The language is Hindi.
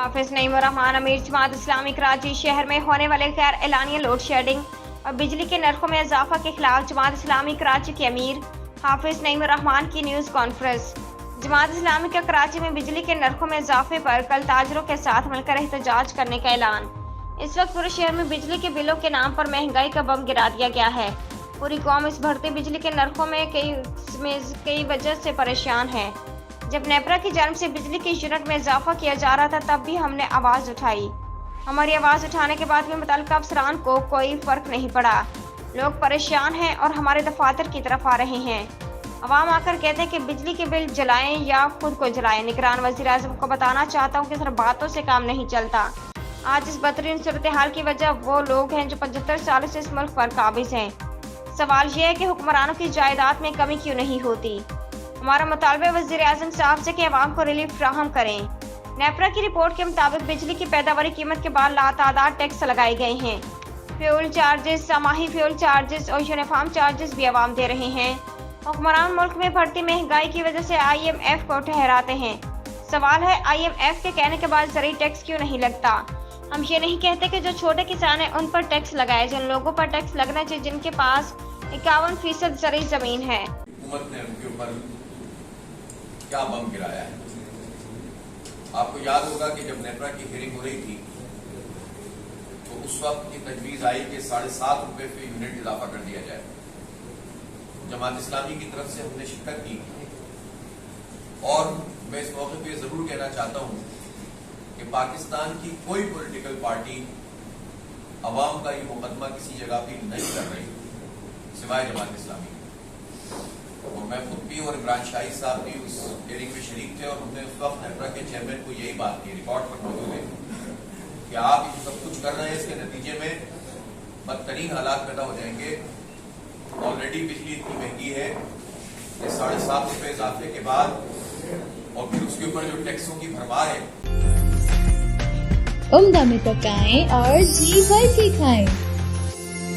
हाफिज नईम रहमान अमीर जमात इस्लामी कराची शहर में होने वाले गैर एलानिया लोड शेडिंग और बिजली के नरखों में इजाफा के खिलाफ जमात इस्लामी कराची के अमीर हाफिज नईम रहमान की न्यूज़ कॉन्फ्रेंस। जमात इस्लामी का कराची में बिजली के नरखों में इजाफे पर कल ताजरों के साथ मिलकर एहतजाज करने का ऐलान। इस वक्त पूरे शहर में बिजली के बिलों के नाम पर महंगाई का बम गिरा दिया गया है। पूरी कौम इस बढ़ते बिजली के नरखों में कई वजह से परेशान है। जब नेपरा की जानिब से बिजली के यूनिट में इजाफा किया जा रहा था तब भी हमने आवाज़ उठाई। हमारी आवाज़ उठाने के बाद भी मुतल्लिका अफसरान को कोई फ़र्क नहीं पड़ा। लोग परेशान हैं और हमारे दफातर की तरफ आ रहे हैं। अवाम आकर कहते हैं कि बिजली के बिल जलाएं या खुद को जलाएं। निगरान वज़ीर आज़म को बताना चाहता हूँ कि सिर्फ बातों से काम नहीं चलता। आज इस बदतरीन सूरत हाल की वजह वो लोग हैं जो 75 सालों से इस मुल्क पर काबिज हैं। सवाल यह है कि हुक्मरानों की जायदाद में कमी क्यों नहीं होती। हमारा मुतालबा वज़ीर आज़म साहब से कि अवाम को रिलीफ फ्राहम करें। नेपरा की रिपोर्ट के मुताबिक बिजली की पैदावारी कीमत के बाद लातादाद टैक्स लगाए गए हैं। फ्यूल चार्जेस, समाही फ्यूल चार्जेस और यूनिफॉर्म चार्जेस भी अवाम दे रहे हैं। हुक्मरान मुल्क में बढ़ती महंगाई की वजह से IMF को ठहराते हैं। सवाल है IMF के कहने के बाद ज़रूरी टैक्स क्यों नहीं लगता। हम ये नहीं कहते कि जो छोटे किसान हैं उन पर टैक्स लगाए, जिन लोगों पर टैक्स लगना चाहिए जिनके पास 51% ज़रूरी ज़मीन है। हुकूमत ने उनके ऊपर क्या बम गिराया है। आपको याद होगा कि जब नेपरा की हियरिंग हो रही थी तो उस वक्त की तजवीज आई कि 7.5 रुपए पे यूनिट इजाफा कर दिया जाए। जमात इस्लामी की तरफ से हमने शिरकत की और मैं इस मौके पे जरूर कहना चाहता हूं कि पाकिस्तान की कोई पॉलिटिकल पार्टी अवाम का ये मुकदमा किसी जगह भी नहीं कर रही सिवाय जमात इस्लामी। और मैं खुद भी और इमरान शाही साहब भी उस हियरिंग में शरीक थे और हमने उस वक्त नेपरा के चेयरमैन को यही बात की, रिकॉर्ड पर मौजूद है, कि आप ये सब कुछ कर रहे हैं इसके नतीजे में बदतरीन हालात पैदा हो जाएंगे। ऑलरेडी बिजली इतनी महंगी है कि 7.5 रुपए इजाफे के बाद और फिर उसके ऊपर जो टैक्सों की भरमार है। उम्दा में पकाएं और जी भर के खाएं।